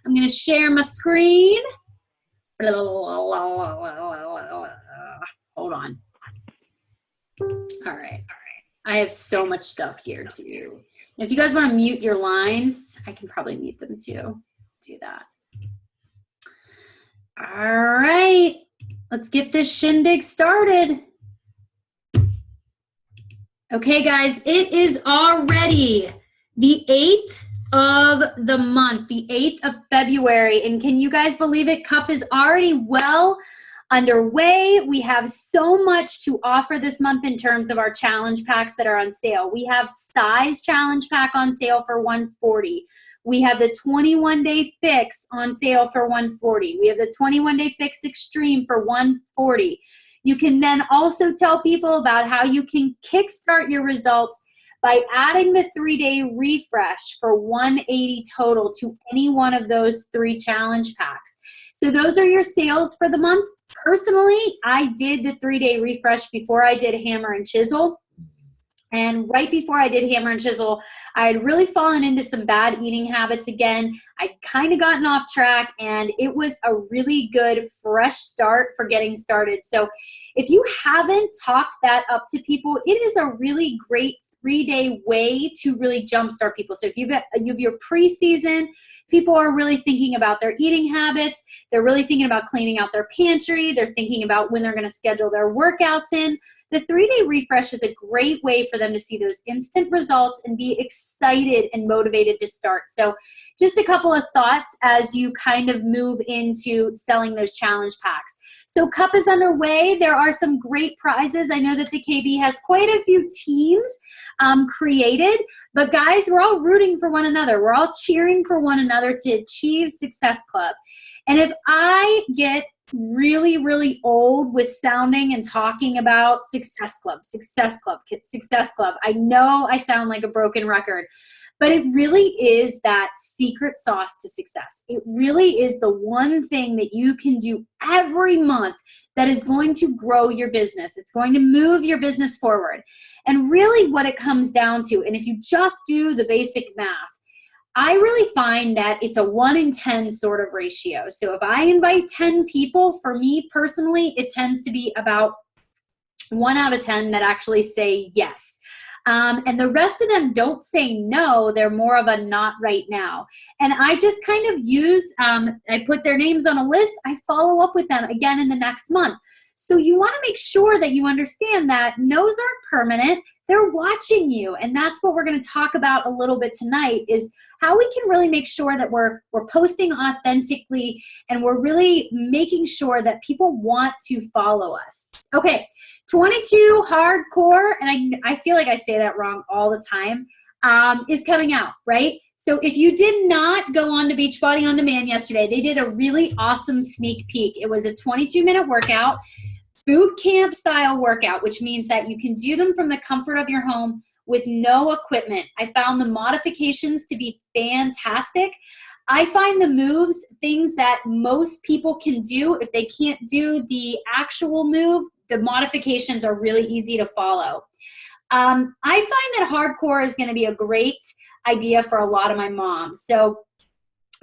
I'm going to share my screen. Hold on. All right. I have so much stuff here too. If you guys want to mute your lines, I can probably mute them too. Do that. All right. Let's get this shindig started. Okay, guys, it is already the 8th of the month, the 8th of February. And can you guys believe it? Cup is already well underway. We have so much to offer this month in terms of our challenge packs that are on sale. We have size challenge pack on sale for $140. We have the 21-day fix on sale for $140. We have the 21-day fix extreme for $140. You can then also tell people about how you can kickstart your results by adding the 3-day refresh for $180 total to any one of those 3 challenge packs. So those are your sales for the month. Personally, I did the 3-day refresh before I did hammer and chisel. And right before I did hammer and chisel, I had really fallen into some bad eating habits again. I'd kind of gotten off track, and it was a really good fresh start for getting started. So if you haven't talked that up to people, it is a really great 3-day way to really jumpstart people. So if you have your preseason, people are really thinking about their eating habits. They're really thinking about cleaning out their pantry. They're thinking about when they're going to schedule their workouts in. The 3-day refresh is a great way for them to see those instant results and be excited and motivated to start. So just a couple of thoughts as you kind of move into selling those challenge packs. So Cup is underway. There are some great prizes. I know that the KB has quite a few teams created, but guys, we're all rooting for one another. We're all cheering for one another to achieve Success Club. And if I get really, really old with sounding and talking about Success Club, Success Club, Success Club, I know I sound like a broken record, but it really is that secret sauce to success. It really is the one thing that you can do every month that is going to grow your business. It's going to move your business forward. And really what it comes down to, and if you just do the basic math, I really find that it's a 1 in 10 sort of ratio. So if I invite 10 people, for me personally, it tends to be about 1 out of 10 that actually say yes. And the rest of them don't say no. They're more of a not right now. And I just kind of use, I put their names on a list. I follow up with them again in the next month. So you want to make sure that you understand that no's aren't permanent. They're watching you. And that's what we're going to talk about a little bit tonight, is how we can really make sure that we're posting authentically and we're really making sure that people want to follow us. Okay, 22 Hardcore, and I feel like I say that wrong all the time, is coming out, right? So if you did not go on to Beachbody On Demand yesterday, they did a really awesome sneak peek. It was a 22-minute workout, boot camp style workout, which means that you can do them from the comfort of your home with no equipment. I found the modifications to be fantastic. I find the moves things that most people can do. If they can't do the actual move, the modifications are really easy to follow. I find that hardcore is going to be a great idea for a lot of my moms. So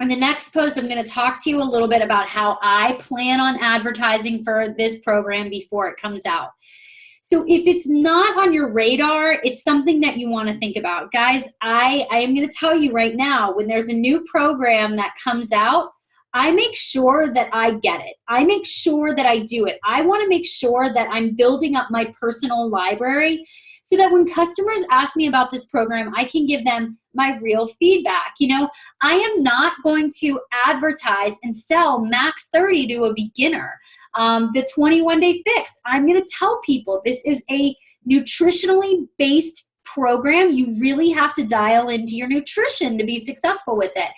in the next post, I'm going to talk to you a little bit about how I plan on advertising for this program before it comes out. So if it's not on your radar, it's something that you want to think about. Guys, I am going to tell you right now, when there's a new program that comes out, I make sure that I get it. I make sure that I do it. I want to make sure that I'm building up my personal library so that when customers ask me about this program, I can give them my real feedback. You know, I am not going to advertise and sell Max 30 to a beginner. The 21-day fix, I'm going to tell people this is a nutritionally based program. You really have to dial into your nutrition to be successful with it.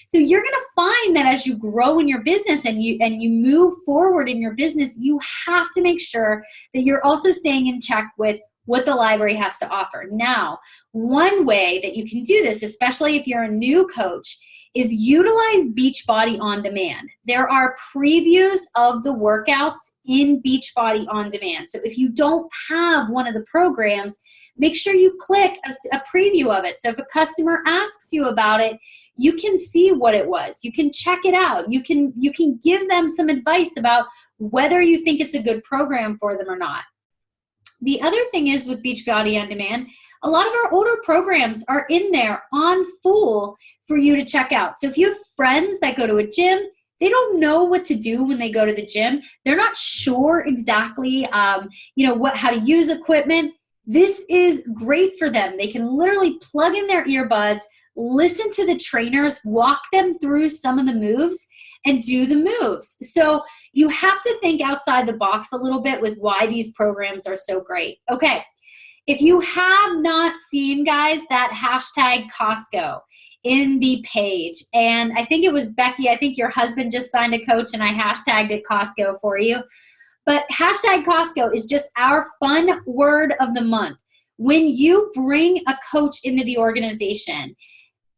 So you're going to find that as you grow in your business and you move forward in your business, you have to make sure that you're also staying in check with what the library has to offer. Now, one way that you can do this, especially if you're a new coach, is utilize Beachbody On Demand. There are previews of the workouts in Beachbody On Demand. So if you don't have one of the programs, make sure you click a preview of it. So if a customer asks you about it, you can see what it was. You can check it out. You can give them some advice about whether you think it's a good program for them or not. The other thing is with Beachbody On Demand, a lot of our older programs are in there on full for you to check out. So if you have friends that go to a gym, they don't know what to do when they go to the gym. They're not sure exactly, how to use equipment. This is great for them. They can literally plug in their earbuds, listen to the trainers, walk them through some of the moves, and do the moves. So you have to think outside the box a little bit with why these programs are so great. Okay, if you have not seen, guys, that hashtag Costco in the page, and I think it was Becky, I think your husband just signed a coach and I hashtagged it Costco for you. But hashtag Costco is just our fun word of the month. When you bring a coach into the organization,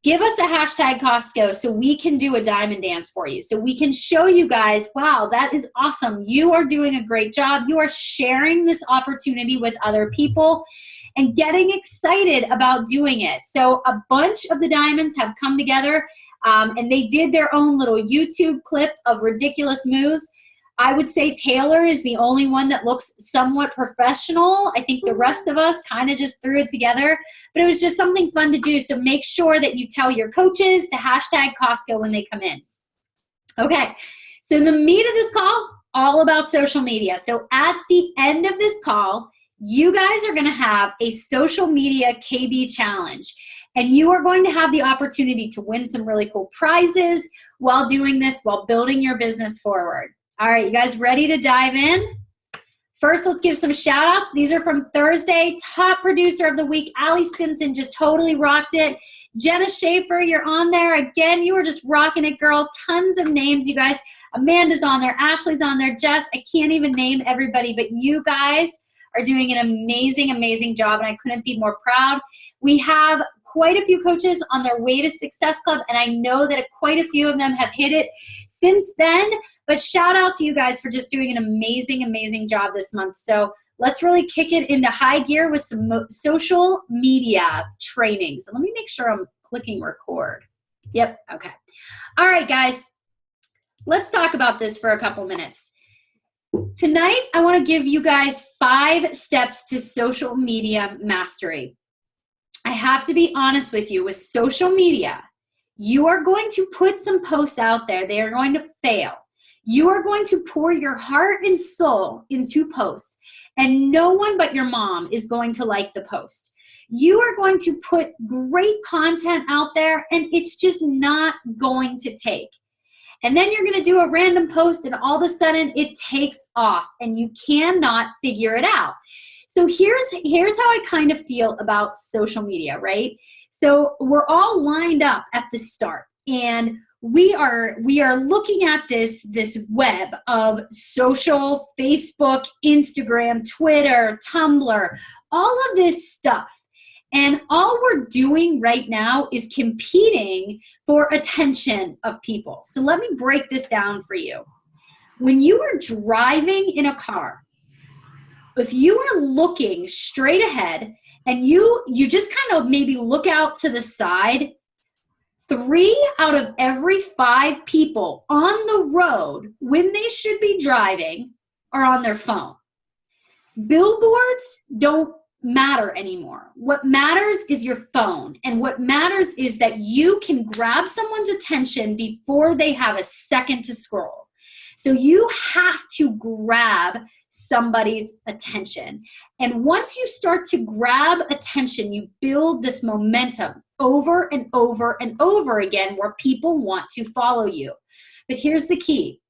give us a hashtag Costco so we can do a diamond dance for you. So we can show you guys, wow, that is awesome. You are doing a great job. You are sharing this opportunity with other people and getting excited about doing it. So a bunch of the diamonds have come together and they did their own little YouTube clip of ridiculous moves. I would say Taylor is the only one that looks somewhat professional. I think the rest of us kind of just threw it together, but it was just something fun to do. So make sure that you tell your coaches to hashtag Costco when they come in. Okay, so the meat of this call, all about social media. So at the end of this call, you guys are going to have a social media KB challenge. And you are going to have the opportunity to win some really cool prizes while doing this, while building your business forward. All right, you guys ready to dive in? First, let's give some shout outs. These are from Thursday. Top producer of the week, Allie Stinson, just totally rocked it. Jenna Schaefer, you're on there. Again, you were just rocking it, girl. Tons of names, you guys. Amanda's on there. Ashley's on there. Jess, I can't even name everybody, but you guys are doing an amazing, amazing job, and I couldn't be more proud. We have quite a few coaches on their way to Success Club, and I know that quite a few of them have hit it since then, but shout out to you guys for just doing an amazing, amazing job this month. So let's really kick it into high gear with some social media training. So let me make sure I'm clicking record. Yep, okay. All right, guys, let's talk about this for a couple minutes. Tonight, I want to give you guys 5 steps to social media mastery. I have to be honest with you, with social media, you are going to put some posts out there. They are going to fail. You are going to pour your heart and soul into posts, and no one but your mom is going to like the post. You are going to put great content out there, and it's just not going to take. And then you're going to do a random post, and all of a sudden it takes off, and you cannot figure it out. So here's how I kind of feel about social media, right? So we're all lined up at the start, and we are looking at this web of social, Facebook, Instagram, Twitter, Tumblr, all of this stuff. And all we're doing right now is competing for attention of people. So let me break this down for you. When you are driving in a car, if you are looking straight ahead and you just kind of maybe look out to the side, 3 out of every 5 people on the road when they should be driving are on their phone. Billboards don't matter anymore. What matters is your phone. And what matters is that you can grab someone's attention before they have a second to scroll. So you have to grab somebody's attention. And once you start to grab attention, you build this momentum over and over and over again where people want to follow you. But here's the key.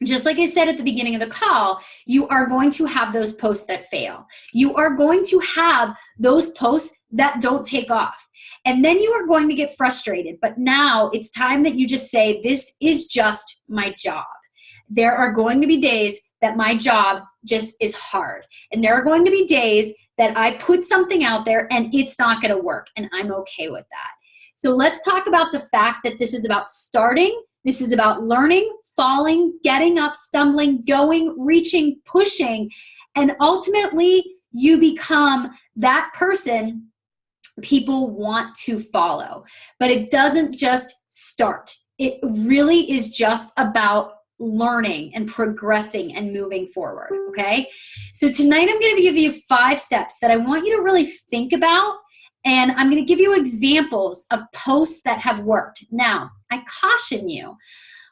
Just like I said at the beginning of the call, you are going to have those posts that fail. You are going to have those posts that don't take off. And then you are going to get frustrated. But now it's time that you just say, this is just my job. There are going to be days that my job just is hard. And there are going to be days that I put something out there and it's not going to work. And I'm okay with that. So let's talk about the fact that this is about starting, this is about learning, falling, getting up, stumbling, going, reaching, pushing, and ultimately you become that person people want to follow. But it doesn't just start. It really is just about learning and progressing and moving forward, okay? So tonight I'm going to give you 5 steps that I want you to really think about, and I'm going to give you examples of posts that have worked. Now, I caution you,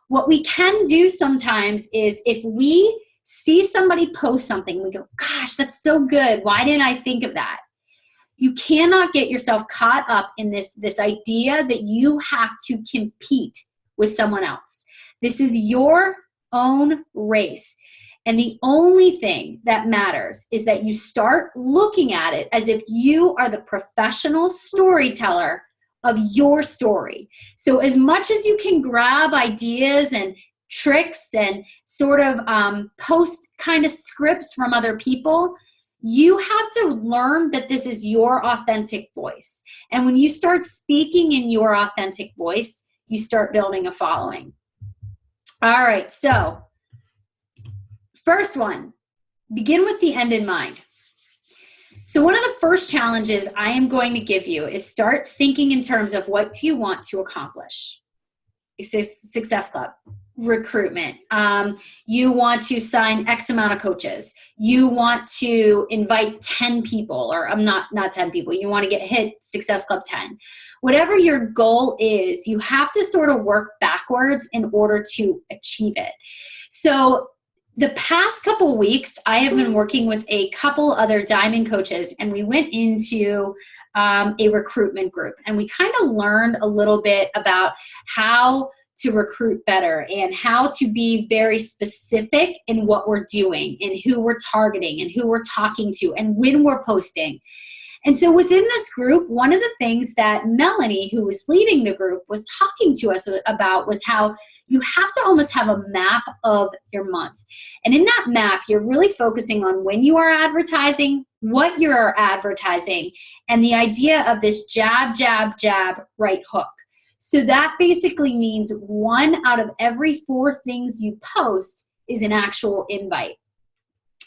what we can do sometimes is if we see somebody post something, we go, gosh, that's so good. Why didn't I think of that? You cannot get yourself caught up in this idea that you have to compete with someone else. This is your own race. And the only thing that matters is that you start looking at it as if you are the professional storyteller of your story. So as much as you can grab ideas and tricks and sort of post kind of scripts from other people, you have to learn that this is your authentic voice. And when you start speaking in your authentic voice, you start building a following. All right, so first one, begin with the end in mind. So one of the first challenges I am going to give you is start thinking in terms of what do you want to accomplish? Success Club. Recruitment. You want to sign X amount of coaches. You want to invite 10 people, or not 10 people. You want to hit Success Club 10. Whatever your goal is, you have to sort of work backwards in order to achieve it. So the past couple weeks, I have been working with a couple other diamond coaches, and we went into a recruitment group, and we kind of learned a little bit about how to recruit better and how to be very specific in what we're doing and who we're targeting and who we're talking to and when we're posting. And so within this group, one of the things that Melanie, who was leading the group, was talking to us about was how you have to almost have a map of your month. And in that map, you're really focusing on when you are advertising, what you're advertising, and the idea of this jab, jab, jab, right hook. So that basically means 1 out of every 4 things you post is an actual invite.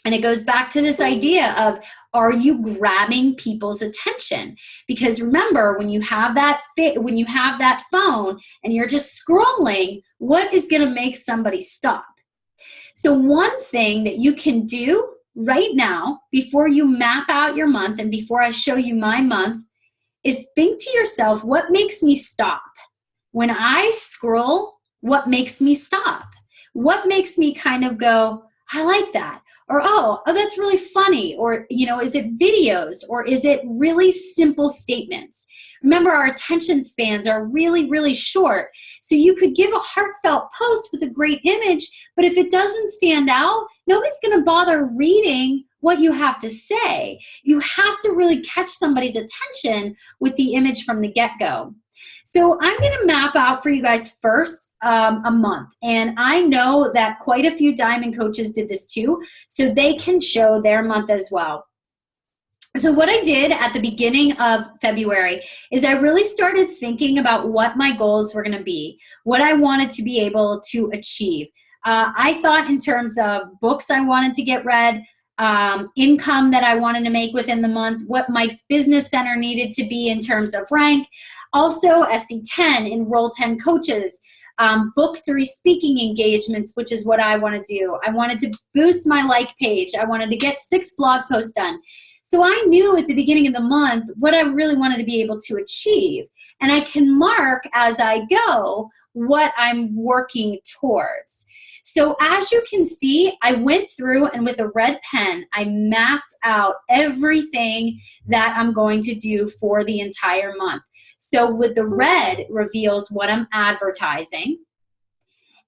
And it goes back to this idea of, are you grabbing people's attention? Because remember, when you have that phone and you're just scrolling, what is going to make somebody stop? So one thing that you can do right now, before you map out your month and before I show you my month, is think to yourself, what makes me stop? When I scroll, what makes me stop? What makes me kind of go, I like that? Or, oh, that's really funny. Or, is it videos? Or is it really simple statements? Remember, our attention spans are really, really short. So you could give a heartfelt post with a great image, but if it doesn't stand out, nobody's going to bother reading what you have to say. You have to really catch somebody's attention with the image from the get-go. So I'm going to map out for you guys first a month. And I know that quite a few diamond coaches did this too, so they can show their month as well. So what I did at the beginning of February is I really started thinking about what my goals were going to be, what I wanted to be able to achieve. I thought in terms of books I wanted to get read, income that I wanted to make within the month, what Mike's Business Center needed to be in terms of rank. Also, SC10, enroll 10 coaches, book 3 speaking engagements, which is what I want to do. I wanted to boost my like page. I wanted to get 6 blog posts done. So I knew at the beginning of the month what I really wanted to be able to achieve. And I can mark as I go what I'm working towards. So as you can see, I went through and with a red pen, I mapped out everything that I'm going to do for the entire month. So with the red reveals what I'm advertising.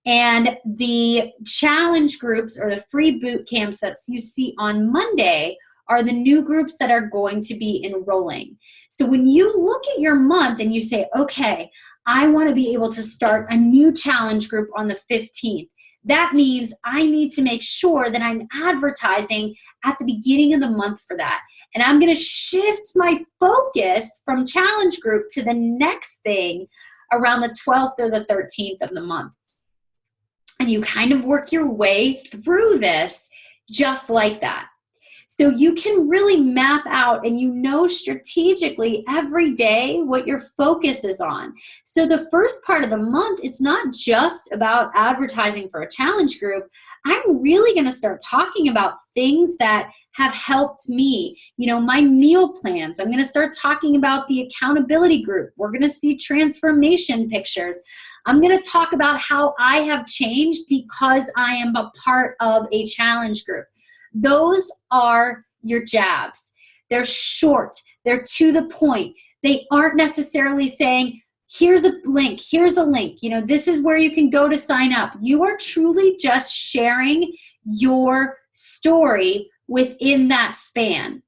And the challenge groups or the free boot camps that you see on Monday are the new groups that are going to be enrolling. So when you look at your month and you say, okay, I want to be able to start a new challenge group on the 15th, that means I need to make sure that I'm advertising at the beginning of the month for that. And I'm going to shift my focus from challenge group to the next thing around the 12th or the 13th of the month. And you kind of work your way through this just like that. So you can really map out and you know strategically every day what your focus is on. So the first part of the month, it's not just about advertising for a challenge group. I'm really going to start talking about things that have helped me. You know, my meal plans. I'm going to start talking about the accountability group. We're going to see transformation pictures. I'm going to talk about how I have changed because I am a part of a challenge group. Those are your jabs. They're short. They're to the point. They aren't necessarily saying, here's a link, here's a link. You know, this is where you can go to sign up. You are truly just sharing your story within that span.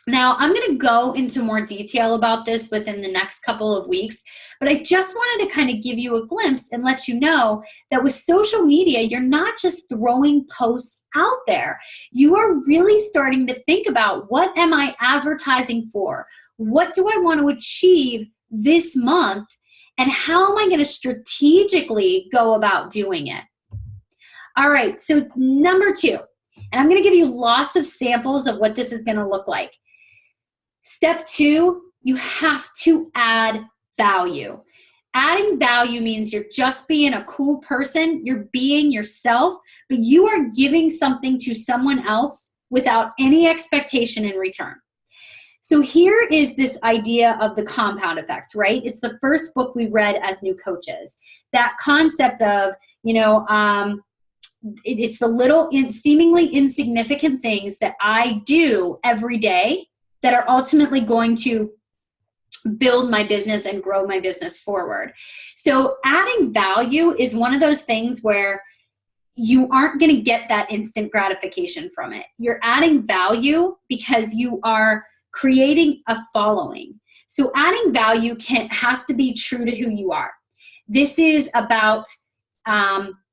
Now, I'm going to go into more detail about this within the next couple of weeks, but I just wanted to kind of give you a glimpse and let you know that with social media, you're not just throwing posts out there. You are really starting to think about, what am I advertising for? What do I want to achieve this month? And how am I going to strategically go about doing it? All right, so number 2, and I'm going to give you lots of samples of what this is going to look like. Step 2, you have to add value. Adding value means you're just being a cool person, you're being yourself, but you are giving something to someone else without any expectation in return. So here is this idea of the compound effect, right? It's the first book we read as new coaches. That concept of, it's the little seemingly insignificant things that I do every day that are ultimately going to build my business and grow my business forward. So adding value is one of those things where you aren't going to get that instant gratification from it. You're adding value because you are creating a following. So adding value has to be true to who you are. This is about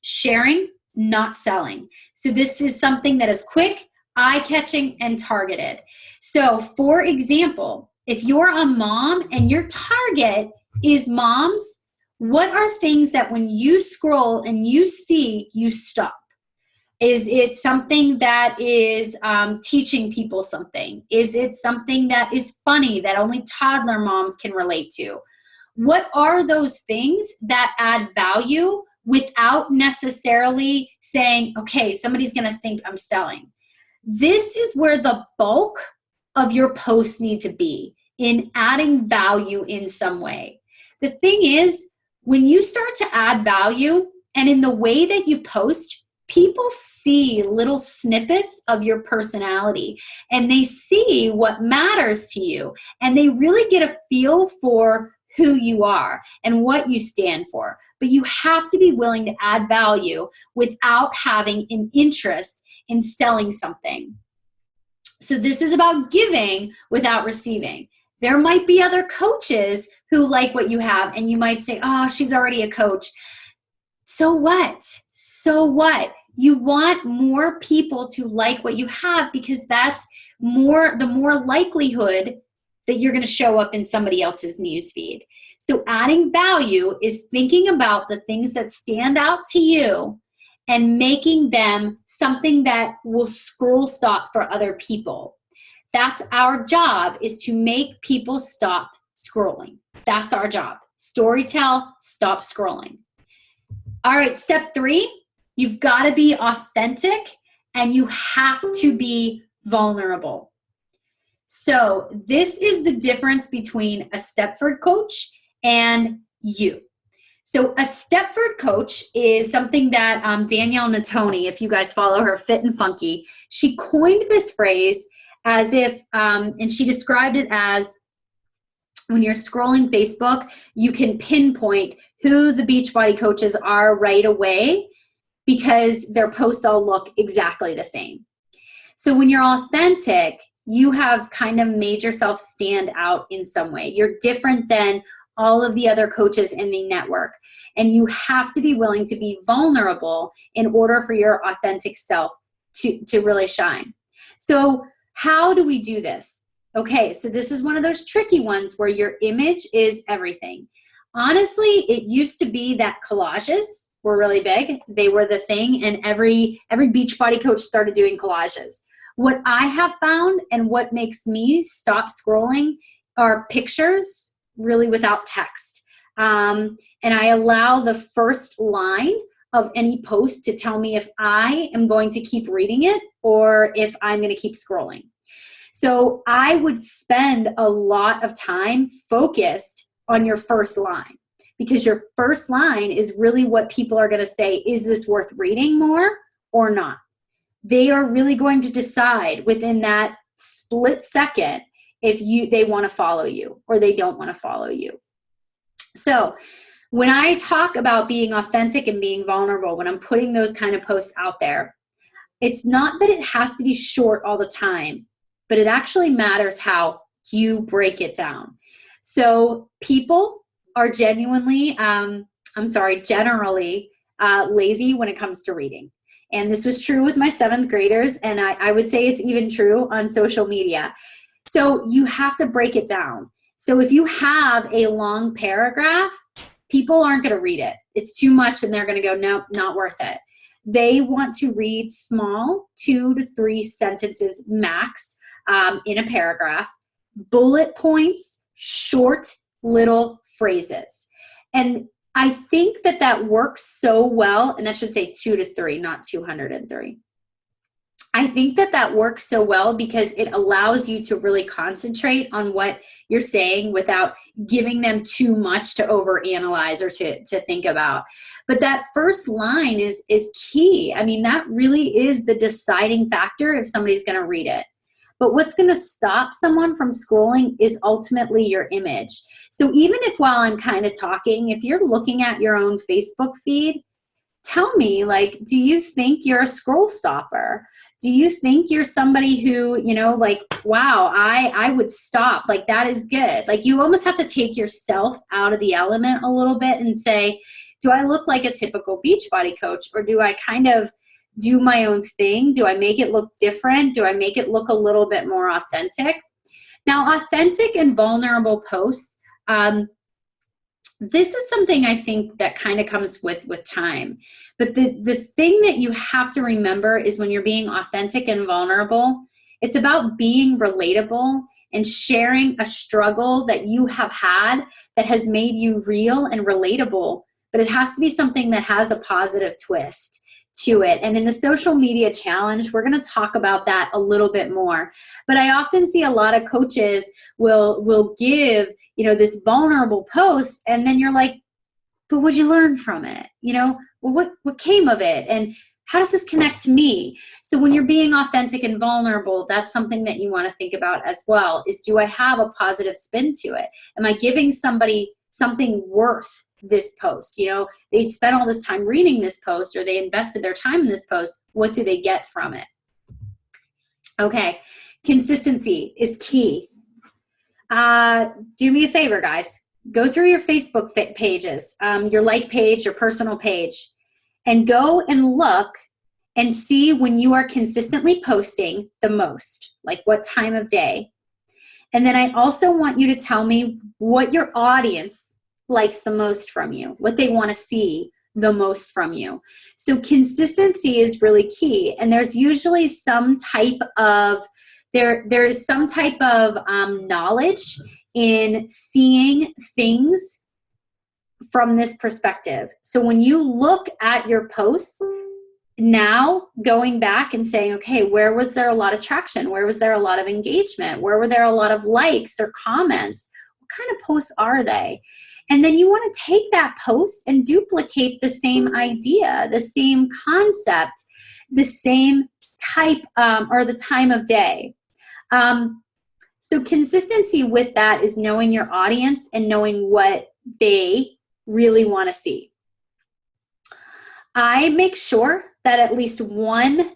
sharing, not selling. So this is something that is quick, eye-catching, and targeted. So for example, if you're a mom and your target is moms, what are things that when you scroll and you see, you stop? Is it something that is teaching people something? Is it something that is funny that only toddler moms can relate to? What are those things that add value without necessarily saying, okay, somebody's going to think I'm selling? This is where the bulk of your posts need to be, in adding value in some way. The thing is, when you start to add value, and in the way that you post, people see little snippets of your personality, and they see what matters to you, and they really get a feel for who you are and what you stand for. But you have to be willing to add value without having an interest in selling something. So this is about giving without receiving. There might be other coaches who like what you have, and you might say, oh, she's already a coach. So what? So what? You want more people to like what you have, because that's the more likelihood that you're going to show up in somebody else's newsfeed. So adding value is thinking about the things that stand out to you and making them something that will scroll stop for other people. That's our job, is to make people stop scrolling. That's our job. Storytell, stop scrolling. All right, step 3, you've got to be authentic and you have to be vulnerable. So this is the difference between a Stepford coach and you. So a Stepford coach is something that Danielle Natoni, if you guys follow her, Fit and Funky, she coined this phrase as if, and she described it as, when you're scrolling Facebook, you can pinpoint who the Beachbody coaches are right away because their posts all look exactly the same. So when you're authentic, you have kind of made yourself stand out in some way. You're different than all of the other coaches in the network. And you have to be willing to be vulnerable in order for your authentic self to really shine. So how do we do this? Okay, so this is one of those tricky ones where your image is everything. Honestly, it used to be that collages were really big. They were the thing, and every Beachbody coach started doing collages. What I have found and what makes me stop scrolling are pictures really without text. And I allow the first line of any post to tell me if I am going to keep reading it or if I'm going to keep scrolling. So I would spend a lot of time focused on your first line, because your first line is really what people are going to say, is this worth reading more or not? They are really going to decide within that split second if they want to follow you or they don't want to follow you. So when I talk about being authentic and being vulnerable, when I'm putting those kind of posts out there, it's not that it has to be short all the time, but it actually matters how you break it down. So people are generally lazy when it comes to reading. And this was true with my 7th graders, and I would say it's even true on social media. So you have to break it down. So if you have a long paragraph, people aren't going to read it. It's too much, and they're going to go, nope, not worth it. They want to read small, 2 to 3 sentences max in a paragraph, bullet points, short little phrases. And I think that works so well, and that should say 2 to 3, not 203. I think that works so well because it allows you to really concentrate on what you're saying without giving them too much to overanalyze or to think about. But that first line is key. I mean, that really is the deciding factor if somebody's going to read it. But what's going to stop someone from scrolling is ultimately your image. So even if while I'm kind of talking, if you're looking at your own Facebook feed, tell me, like, do you think you're a scroll stopper? Do you think you're somebody who, like, wow, I would stop. Like, that is good. Like, you almost have to take yourself out of the element a little bit and say, do I look like a typical Beachbody coach, or do I kind of do my own thing? Do I make it look different? Do I make it look a little bit more authentic? Now, authentic and vulnerable posts, this is something I think that kind of comes with time. But the thing that you have to remember is when you're being authentic and vulnerable, it's about being relatable and sharing a struggle that you have had that has made you real and relatable. But it has to be something that has a positive twist to it. And in the social media challenge, we're going to talk about that a little bit more. But I often see a lot of coaches will give, this vulnerable post, and then you're like, but what'd you learn from it? Well, what came of it? And how does this connect to me? So when you're being authentic and vulnerable, that's something that you want to think about as well, is, do I have a positive spin to it? Am I giving somebody something worth this post? They spent all this time reading this post, or they invested their time in this post. What do they get from it? Okay, consistency is key. Do me a favor, guys. Go through your Facebook pages, your like page, your personal page, and go and look and see when you are consistently posting the most, like what time of day. And then I also want you to tell me what your audience likes the most from you, what they want to see the most from you. So consistency is really key. And there's usually some type of there is some type of knowledge in seeing things from this perspective. So when you look at your posts now, going back and saying, okay, where was there a lot of traction? Where was there a lot of engagement? Where were there a lot of likes or comments? What kind of posts are they? And then you want to take that post and duplicate the same idea, the same concept, the same type or the time of day. So consistency with that is knowing your audience and knowing what they really want to see. I make sure that at least 1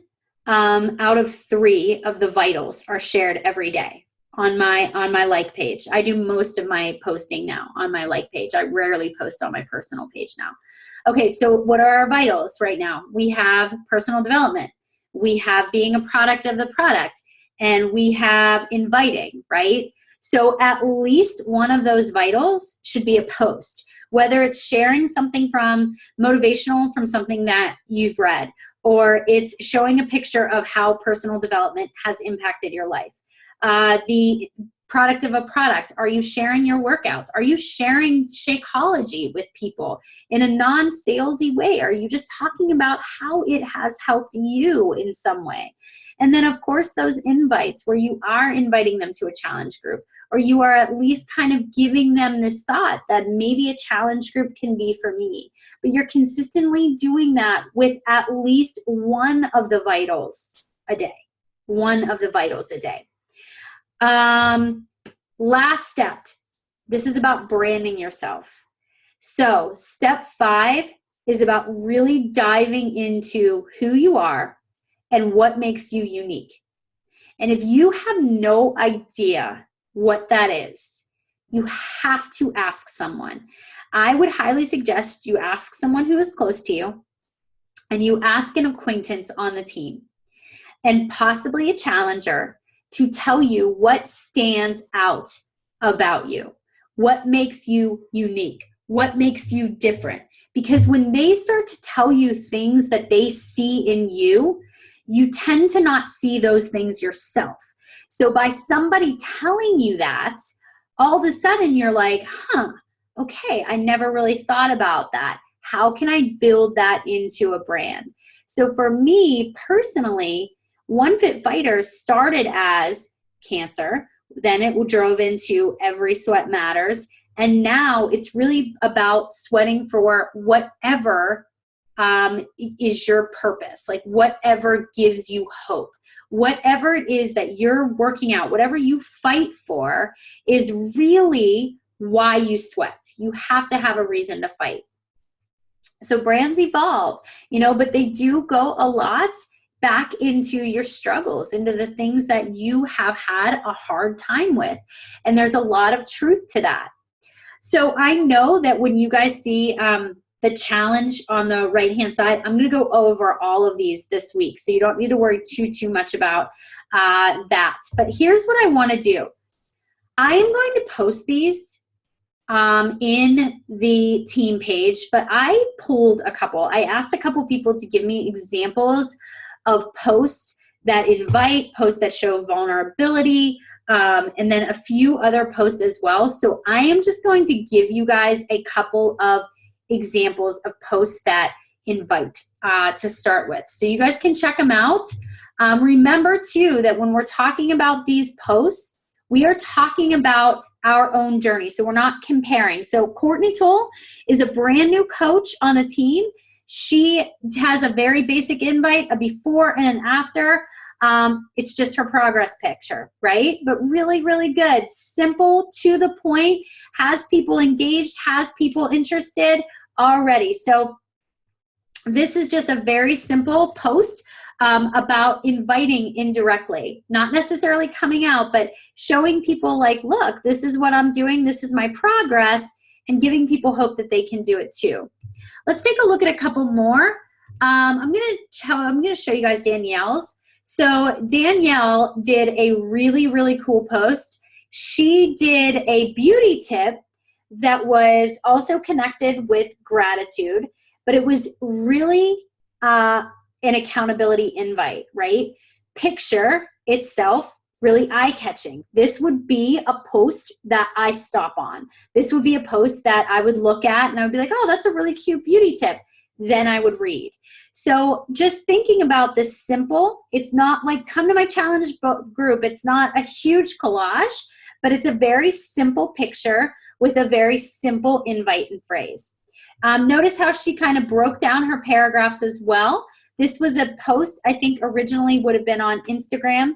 out of 3 of the vitals are shared every day. on my like page. I do most of my posting now on my like page. I rarely post on my personal page now. Okay, so what are our vitals right now? We have personal development. We have being a product of the product, and we have inviting, right? So at least one of those vitals should be a post, whether it's sharing something from motivational from something that you've read, or it's showing a picture of how personal development has impacted your life. The product of a product. Are you sharing your workouts? Are you sharing Shakeology with people in a non-salesy way? Are you just talking about how it has helped you in some way? And then, of course, those invites where you are inviting them to a challenge group, or you are at least kind of giving them this thought that maybe a challenge group can be for me. But you're consistently doing that with at least one of the vitals a day. One of the vitals a day. Last step, this is about branding yourself. So step 5 is about really diving into who you are and what makes you unique. And if you have no idea what that is, you have to ask someone. I would highly suggest you ask someone who is close to you, and you ask an acquaintance on the team, and possibly a challenger, to tell you what stands out about you, what makes you unique, what makes you different. Because when they start to tell you things that they see in you, you tend to not see those things yourself. So by somebody telling you that, all of a sudden you're like, okay, I never really thought about that. How can I build that into a brand? So for me personally, One Fit Fighter started as cancer, then it drove into Every Sweat Matters, and now it's really about sweating for whatever is your purpose, like whatever gives you hope. Whatever it is that you're working out, whatever you fight for is really why you sweat. You have to have a reason to fight. So brands evolve, but they do go a lot back into your struggles, into the things that you have had a hard time with. And there's a lot of truth to that. So I know that when you guys see the challenge on the right-hand side, I'm going to go over all of these this week. So you don't need to worry too much about that. But here's what I want to do. I am going to post these in the team page, but I pulled a couple. I asked a couple people to give me examples of posts that invite, posts that show vulnerability, and then a few other posts as well. So I am just going to give you guys a couple of examples of posts that invite to start with. So you guys can check them out. Remember too that when we're talking about these posts, we are talking about our own journey. So we're not comparing. So Courtney Toll is a brand new coach on the team. She has a very basic invite, a before and an after. It's just her progress picture, right? But really, really good. Simple, to the point, has people engaged, has people interested already. So this is just a very simple post about inviting indirectly, not necessarily coming out, but showing people like, look, this is what I'm doing, this is my progress, and giving people hope that they can do it too. Let's take a look at a couple more. I'm gonna show you guys Danielle's. So Danielle did a really, really cool post. She did a beauty tip that was also connected with gratitude, but it was really an accountability invite, right? Picture itself really eye-catching. This would be a post that I stop on. This would be a post that I would look at and I would be like, oh, that's a really cute beauty tip. Then I would read. So just thinking about this simple, it's not like come to my challenge group. It's not a huge collage, but it's a very simple picture with a very simple invite and phrase. Notice how she kind of broke down her paragraphs as well. This was a post I think originally would have been on Instagram.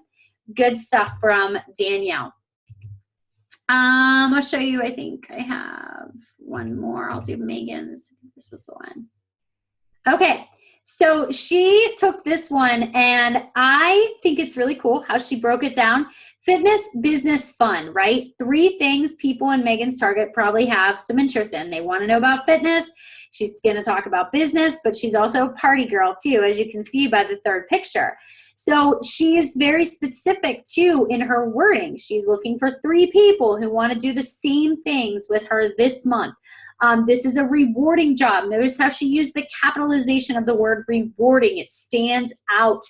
Good stuff from Danielle. I'll show you, I think I have one more. I'll do Megan's. This was the one. Okay, So she took this one, and I think it's really cool how she broke it down. Fitness, business, fun, right? 3 things people in Megan's target probably have some interest in. They want to know about fitness. She's going to talk about business, but she's also a party girl too, as you can see by the 3rd picture. So she is very specific too in her wording. She's looking for 3 people who want to do the same things with her this month. This is a rewarding job. Notice how she used the capitalization of the word rewarding. It stands out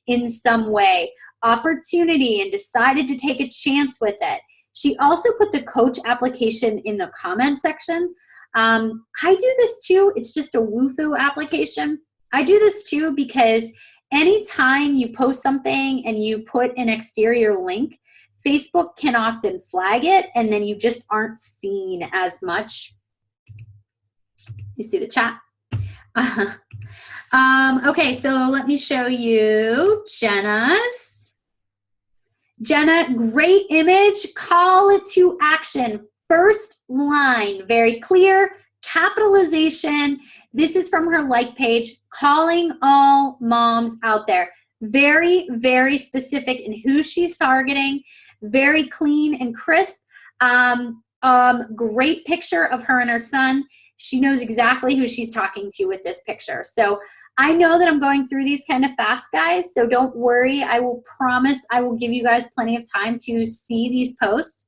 in some way. Opportunity, and decided to take a chance with it. She also put the coach application in the comment section. I do this too. It's just a Wufoo application. I do this too because anytime you post something and you put an exterior link, Facebook can often flag it, and then you just aren't seen as much. You see the chat? Okay, so let me show you Jenna's. Jenna, great image, call to action. First line, very clear, capitalization. This is from her like page, calling all moms out there. Very, very specific in who she's targeting. Very clean and crisp. Great picture of her and her son. She knows exactly who she's talking to with this picture. So I know that I'm going through these kind of fast, guys, so don't worry. I will promise I will give you guys plenty of time to see these posts.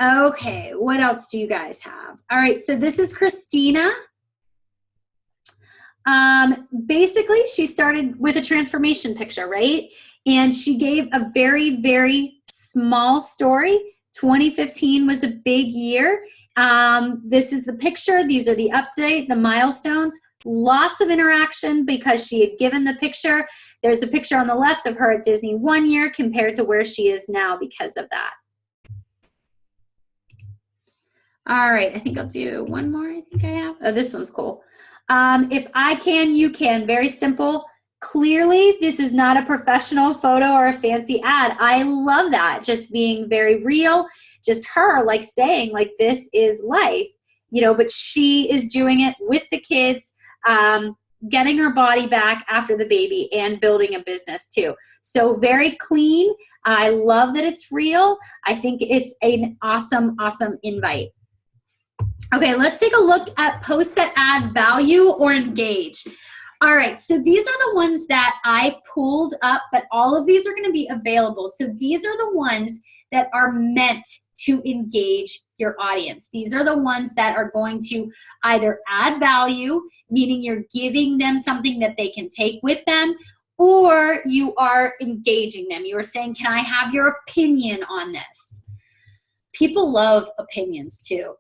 Okay, what else do you guys have? All right, so this is Christina. Basically, she started with a transformation picture, right? And she gave a very, very small story. 2015 was a big year. This is the picture. These are the update, the milestones. Lots of interaction because she had given the picture. There's a picture on the left of her at Disney 1 year compared to where she is now because of that. All right, I think I'll do one more. I think I have. Oh, this one's cool. If I can, you can. Very simple. Clearly, this is not a professional photo or a fancy ad. I love that. Just being very real. Just her like saying like this is life, you know, but she is doing it with the kids. Getting her body back after the baby and building a business too. So very clean. I love that it's real. I think it's an awesome, awesome invite. Okay, let's take a look at posts that add value or engage. All right, so these are the ones that I pulled up, but all of these are going to be available. So these are the ones that are meant to engage your audience. These are the ones that are going to either add value, meaning you're giving them something that they can take with them, or you are engaging them. You are saying, can I have your opinion on this? People love opinions too.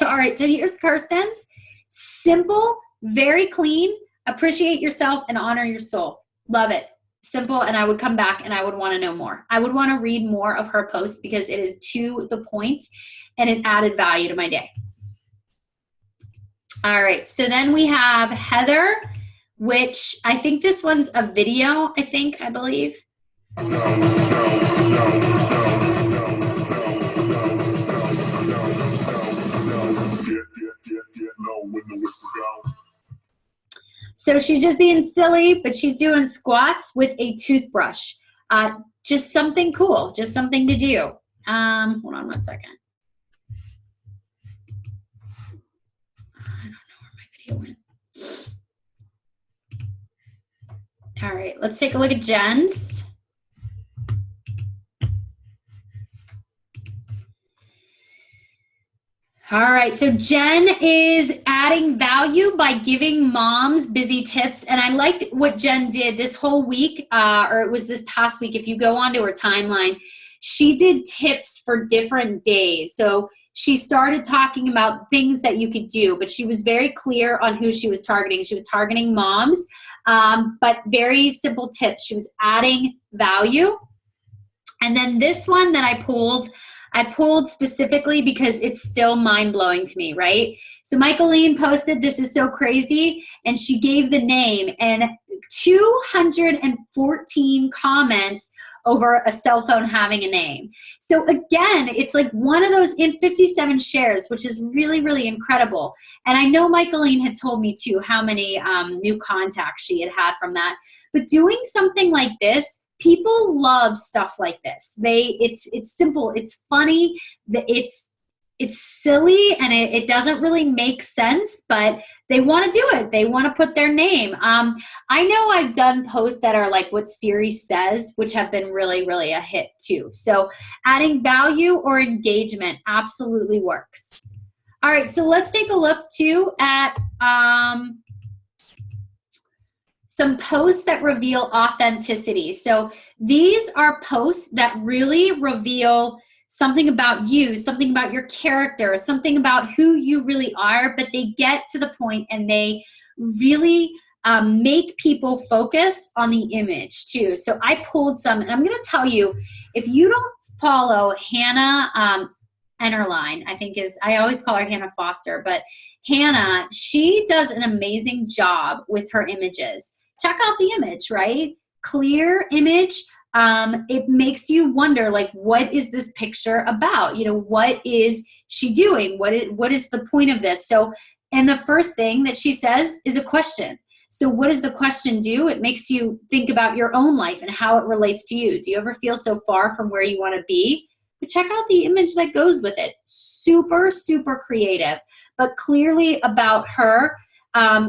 All right, so here's Kirsten's. Simple, very clean, appreciate yourself and honor your soul. Love it. Simple, and I would come back and I would want to know more. I would want to read more of her posts because it is to the point and it added value to my day. All right, so then we have Heather, which I think this one's a video, I believe. So she's just being silly, but she's doing squats with a toothbrush. Just something cool, just something to do. Hold on one second. I don't know where my video went. All right, let's take a look at Jen's. All right, so Jen is adding value by giving moms busy tips. And I liked what Jen did this whole week, or it was this past week. If you go onto her timeline, she did tips for different days. So she started talking about things that you could do, but she was very clear on who she was targeting. She was targeting moms, but very simple tips. She was adding value. And then this one that I pulled specifically because it's still mind-blowing to me, right? So Michaeline posted, "This is so crazy," and she gave the name, and 214 comments over a cell phone having a name. So again, it's like one of those in 57 shares, which is really, really incredible. And I know Michaeline had told me too how many new contacts she had from that. But doing something like this, people love stuff like this. It's simple, it's funny, it's silly, and it doesn't really make sense, but they want to do it. They want to put their name. I know I've done posts that are like what Siri says, which have been really, really a hit too. So adding value or engagement absolutely works. All right, so let's take a look too at some posts that reveal authenticity. So these are posts that really reveal something about you, something about your character, something about who you really are, but they get to the point and they really make people focus on the image too. So I pulled some, and I'm gonna tell you, if you don't follow Hannah Ennerline, I always call her Hannah Foster, but Hannah, she does an amazing job with her images. Check out the image, right? Clear image. It makes you wonder, like, what is this picture about? You know, what is she doing? What is the point of this? So, and the first thing that she says is a question. So what does the question do? It makes you think about your own life and how it relates to you. Do you ever feel so far from where you want to be? But check out the image that goes with it. Super, super creative, but clearly about her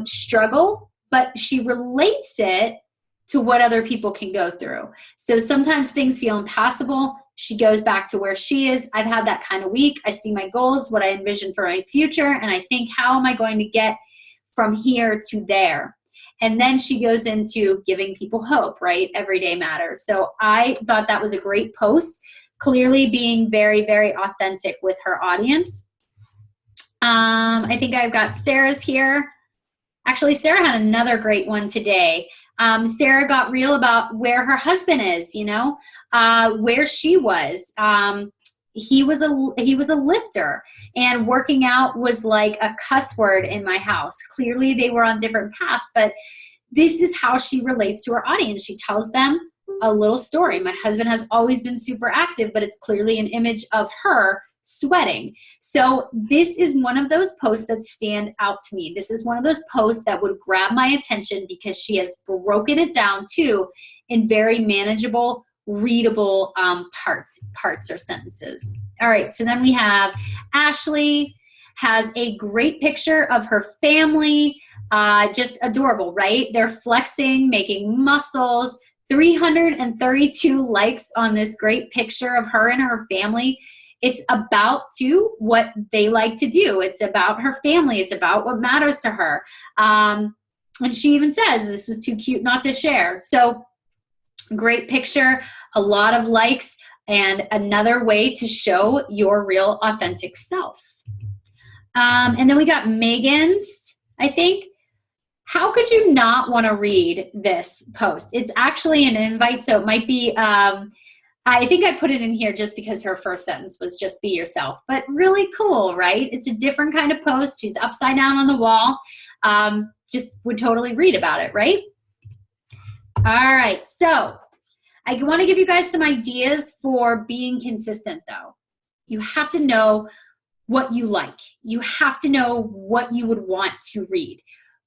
struggle, but she relates it to what other people can go through. So sometimes things feel impossible. She goes back to where she is. I've had that kind of week. I see my goals, what I envision for my future, and I think, how am I going to get from here to there? And then she goes into giving people hope, right? Every day matters. So I thought that was a great post, clearly being very, very authentic with her audience. I think I've got Sarah's here. Actually, Sarah had another great one today. Sarah got real about where her husband is, you know, where she was. He was a lifter, and working out was like a cuss word in my house. Clearly they were on different paths, but this is how she relates to her audience. She tells them a little story. My husband has always been super active, but it's clearly an image of her sweating. So this is one of those posts that stand out to me. This is one of those posts that would grab my attention because she has broken it down too in very manageable, readable parts or sentences. All right, so then we have Ashley has a great picture of her family, just adorable, right? They're flexing, making muscles. 332 likes on this great picture of her and her family. It's about what they like to do. It's about her family. It's about what matters to her. And she even says, this was too cute not to share. So great picture, a lot of likes, and another way to show your real authentic self. And then we got Megan's, I think. How could you not want to read this post? It's actually an invite, so it might be, I think I put it in here just because her first sentence was just be yourself, but really cool, right? It's a different kind of post. She's upside down on the wall. Just would totally read about it, right? All right, so I want to give you guys some ideas for being consistent though. You have to know what you like. You have to know what you would want to read.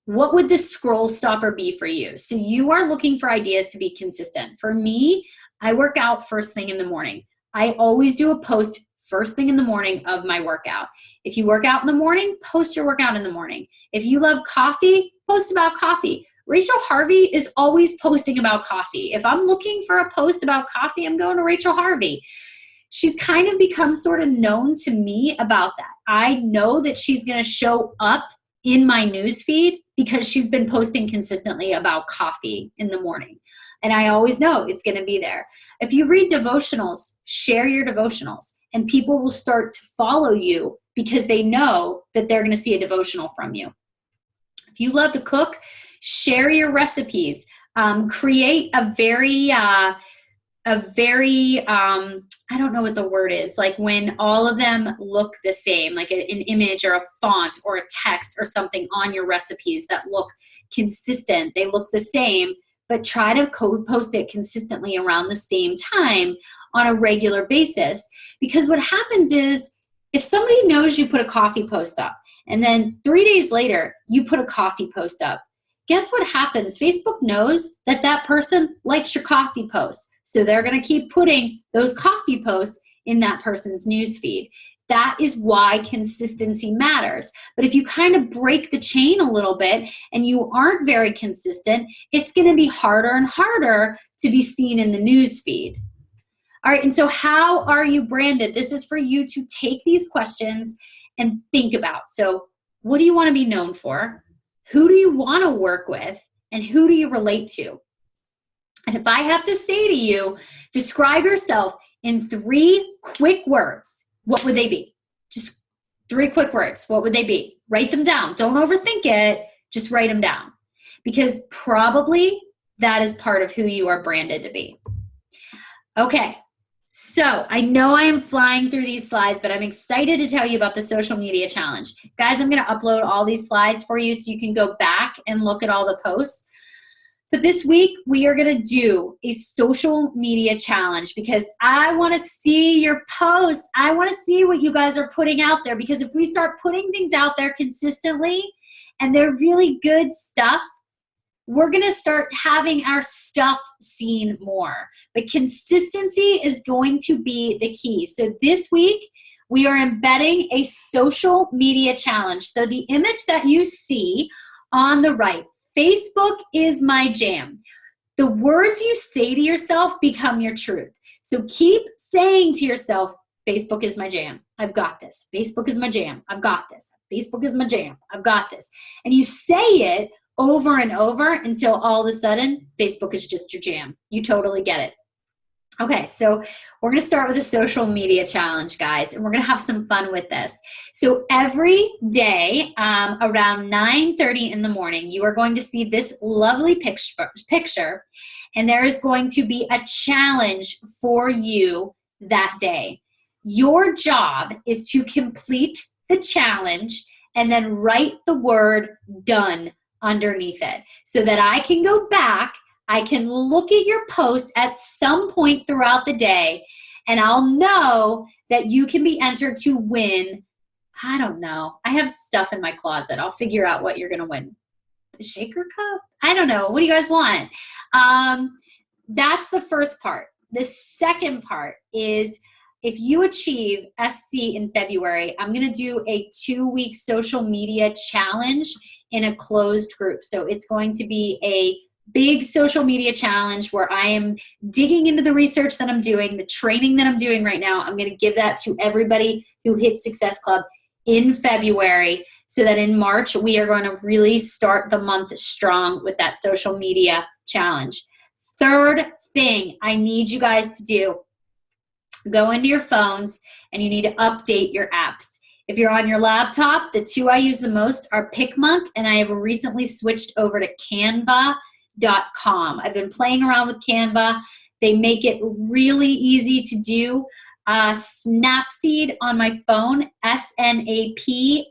What would the scroll stopper be for you? So you are looking for ideas to be consistent. For me, I work out first thing in the morning. I always do a post first thing in the morning of my workout. If you work out in the morning, post your workout in the morning. If you love coffee, post about coffee. Rachel Harvey is always posting about coffee. If I'm looking for a post about coffee, I'm going to Rachel Harvey. She's kind of become sort of known to me about that. I know that she's going to show up in my newsfeed because she's been posting consistently about coffee in the morning. And I always know it's going to be there. If you read devotionals, share your devotionals, and people will start to follow you because they know that they're going to see a devotional from you. If you love to cook, share your recipes. Create a very, I don't know what the word is, like when all of them look the same, like an image or a font or a text or something on your recipes that look consistent. They look the same. but try to post it consistently around the same time on a regular basis. Because what happens is if somebody knows you put a coffee post up and then 3 days later you put a coffee post up, guess what happens? Facebook knows that that person likes your coffee posts. So they're going to keep putting those coffee posts in that person's newsfeed. That is why consistency matters. But if you kind of break the chain a little bit and you aren't very consistent, it's going to be harder and harder to be seen in the newsfeed. All right, and so how are you branded? This is for you to take these questions and think about. So what do you want to be known for? Who do you want to work with? And who do you relate to? And if I have to say to you, describe yourself in 3 quick words, what would they be? Just 3 quick words. What would they be? Write them down. Don't overthink it. Just write them down. Because probably that is part of who you are branded to be. Okay. So I know I am flying through these slides, but I'm excited to tell you about the social media challenge. Guys, I'm going to upload all these slides for you so you can go back and look at all the posts. But this week, we are going to do a social media challenge because I want to see your posts. I want to see what you guys are putting out there, because if we start putting things out there consistently and they're really good stuff, we're going to start having our stuff seen more. But consistency is going to be the key. So this week, we are embedding a social media challenge. So the image that you see on the right, Facebook is my jam. The words you say to yourself become your truth. So keep saying to yourself, Facebook is my jam. I've got this. Facebook is my jam. I've got this. Facebook is my jam. I've got this. And you say it over and over until all of a sudden, Facebook is just your jam. You totally get it. Okay, so we're going to start with a social media challenge, guys, and we're going to have some fun with this. So every day around 9:30 in the morning, you are going to see this lovely picture, and there is going to be a challenge for you that day. Your job is to complete the challenge and then write the word done underneath it so that I can go back, I can look at your post at some point throughout the day, and I'll know that you can be entered to win. I don't know. I have stuff in my closet. I'll figure out what you're going to win. The shaker cup? I don't know. What do you guys want? That's the first part. The second part is if you achieve SC in February, I'm going to do a 2-week social media challenge in a closed group. So it's going to be a big social media challenge where I am digging into the research that I'm doing, the training that I'm doing right now. I'm going to give that to everybody who hits Success Club in February so that in March, we are going to really start the month strong with that social media challenge. Third thing I need you guys to do, go into your phones and you need to update your apps. If you're on your laptop, the 2 I use the most are PicMonk, and I have recently switched over to Canva.com. I've been playing around with Canva. They make it really easy to do. Snapseed on my phone, SNAPSEED,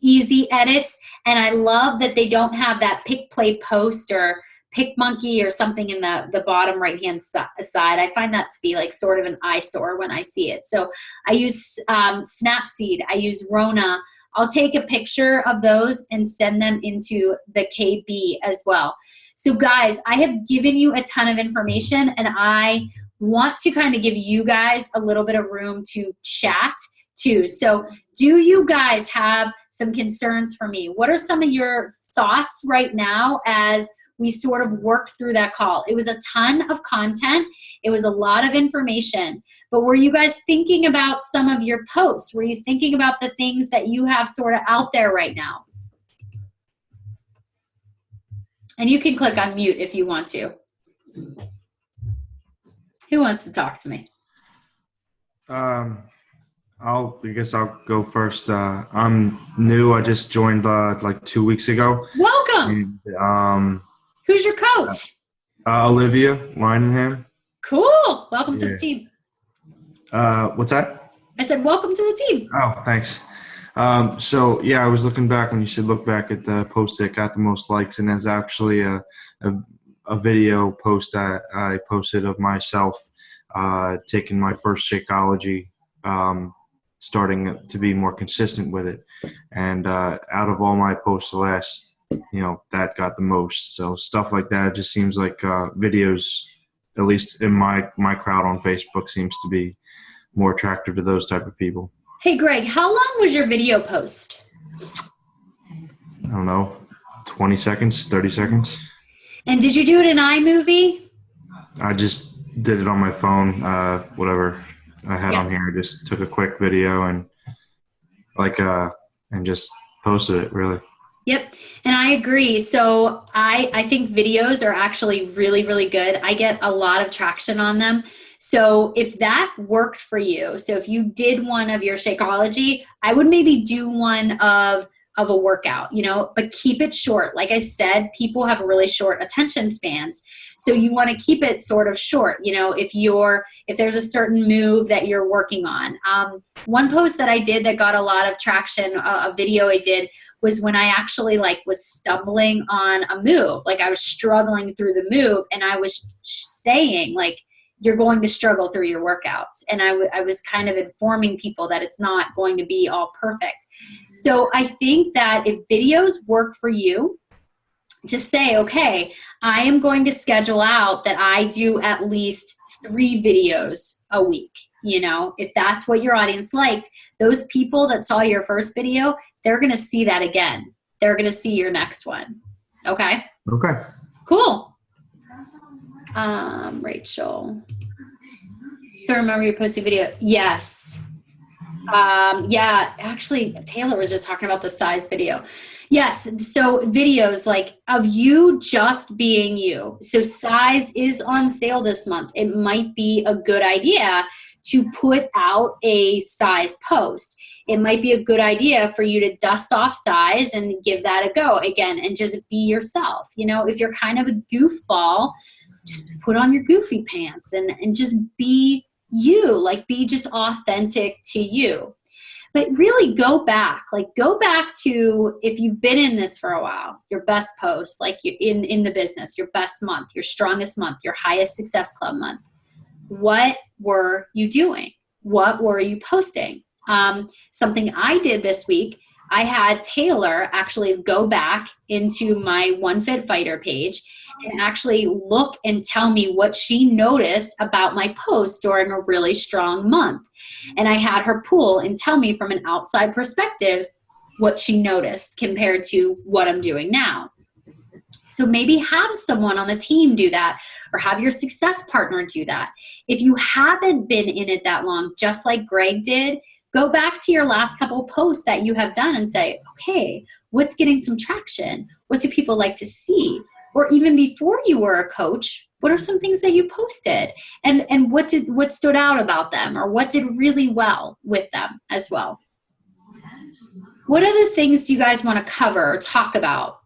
easy edits. And I love that they don't have that pick, play, post or PicMonkey or something in the bottom right-hand side. I find that to be like sort of an eyesore when I see it. So I use Snapseed. I use Rona. I'll take a picture of those and send them into the KB as well. So guys, I have given you a ton of information, and I want to kind of give you guys a little bit of room to chat too. So do you guys have some concerns for me? What are some of your thoughts right now as we sort of worked through that call? It was a ton of content. It was a lot of information. But were you guys thinking about some of your posts? Were you thinking about the things that you have sort of out there right now? And you can click on mute if you want to. Who wants to talk to me? I guess I'll go first. I'm new. I just joined like 2 weeks ago. Welcome. And, who's your coach? Olivia Linehan. Cool. Welcome to the team. What's that? I said welcome to the team. Oh, thanks. So yeah, I was looking back when you said look back at the post that got the most likes, and there's actually a video post I posted of myself taking my first Shakeology, starting to be more consistent with it. And out of all my posts, the last, that got the most. So stuff like that, it just seems like videos, at least in my crowd on Facebook, seems to be more attractive to those type of people. Hey, Greg, how long was your video post? I don't know, 20 seconds, 30 seconds. And did you do it in iMovie? I just did it on my phone, whatever I had on here. I just took a quick video and just posted it, really. Yep. And I agree. So I think videos are actually really, really good. I get a lot of traction on them. So if that worked for you, so if you did one of your Shakeology, I would maybe do one of a workout, but keep it short. Like I said, people have really short attention spans. So you want to keep it sort of short. If there's a certain move that you're working on. One post that I did that got a lot of traction, a video I did, was when I actually was stumbling on a move. I was struggling through the move, and I was saying you're going to struggle through your workouts. And I was kind of informing people that it's not going to be all perfect. So I think that if videos work for you, just say, okay, I am going to schedule out that I do at least 3 videos a week. If that's what your audience liked, those people that saw your first video, they're going to see that again. They're going to see your next one. Okay? Okay. Cool. Rachel. So remember you're posting video. Yes. Yeah, actually Taylor was just talking about the size video. Yes. So videos of you just being you. So size is on sale this month. It might be a good idea to put out a size post. It might be a good idea for you to dust off size and give that a go again and just be yourself. If you're kind of a goofball, just put on your goofy pants and just be you, be just authentic to you. But really go back to, if you've been in this for a while, your best post, in the business, your best month, your strongest month, your highest success club month. What were you doing? What were you posting? Something I did this week, I had Taylor actually go back into my One Fit Fighter page and actually look and tell me what she noticed about my post during a really strong month. And I had her pull and tell me from an outside perspective what she noticed compared to what I'm doing now. So maybe have someone on the team do that, or have your success partner do that. If you haven't been in it that long, just like Greg did, go back to your last couple of posts that you have done and say, okay, what's getting some traction? What do people like to see? Or even before you were a coach, what are some things that you posted? And what stood out about them, or what did really well with them as well? What other things do you guys want to cover or talk about?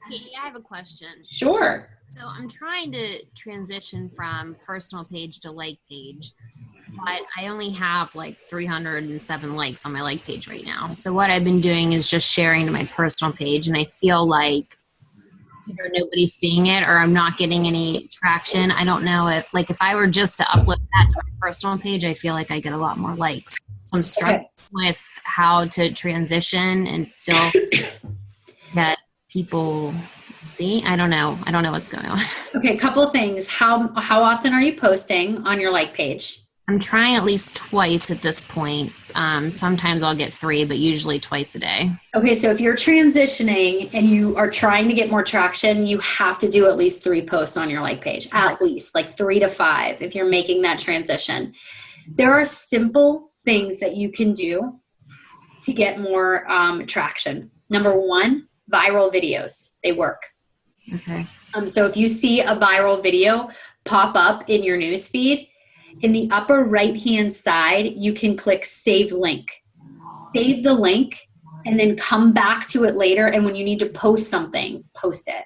Katie, I have a question. Sure. So I'm trying to transition from personal page to like page, but I only have 307 likes on my like page right now. So what I've been doing is just sharing to my personal page, and I feel like either nobody's seeing it or I'm not getting any traction. I don't know if I were just to upload that to my personal page, I feel like I get a lot more likes. So I'm struggling with how to transition and still get people see. I don't know what's going on. Okay, a couple of things. How often are you posting on your like page? I'm trying at least twice at this point. Sometimes I'll get 3, but usually twice a day. Okay, so if you're transitioning and you are trying to get more traction, you have to do at least 3 posts on your like page, at least 3 to 5 if you're making that transition. There are simple things that you can do to get more traction. Number 1, viral videos. They work. Okay. So if you see a viral video pop up in your newsfeed, in the upper right-hand side, you can click Save Link. Save the link and then come back to it later. And when you need to post something, post it.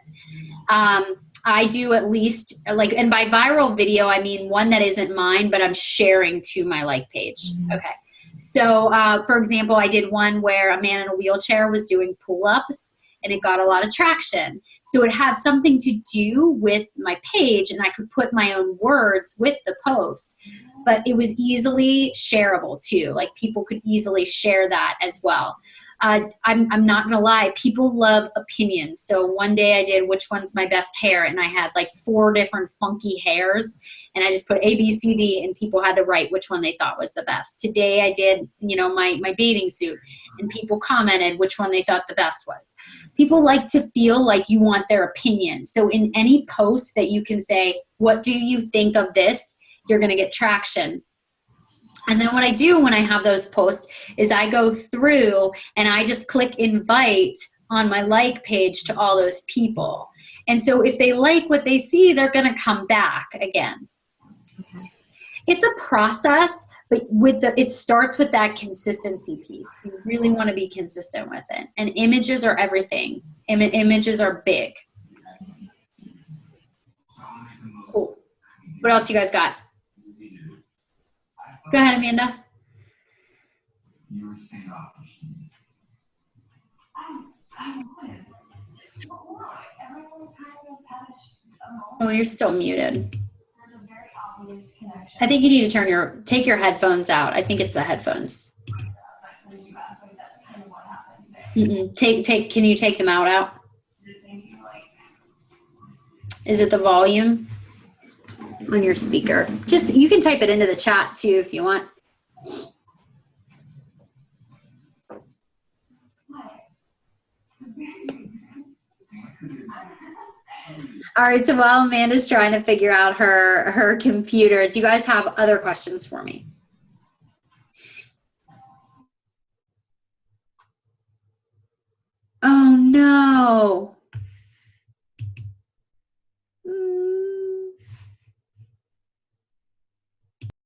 I do at least and by viral video, I mean one that isn't mine, but I'm sharing to my like page. Okay. So, for example, I did one where a man in a wheelchair was doing pull-ups, and it got a lot of traction. So it had something to do with my page, and I could put my own words with the post, but it was easily shareable too. Like people could easily share that as well. I'm not gonna lie, people love opinions. So one day I did which one's my best hair, and I had like 4 different funky hairs, and I just put A, B, C, D, and people had to write which one they thought was the best. Today I did, you know, my bathing suit, and people commented which one they thought the best was. People like to feel like you want their opinion. So in any post that you can say, what do you think of this? You're gonna get traction. And then what I do when I have those posts is I go through and I just click invite on my like page to all those people. And so if they like what they see, they're going to come back again. It's a process, but it starts with that consistency piece. You really want to be consistent with it. And images are everything. Images are big. Cool. What else you guys got? Go ahead, Amanda. Oh, you're still muted. I think you need to take your headphones out. I think it's the headphones. Can you take them out? Is it the volume on your speaker? You can type it into the chat too if you want. All right, so while Amanda's trying to figure out her computer, do you guys have other questions for me? Oh no.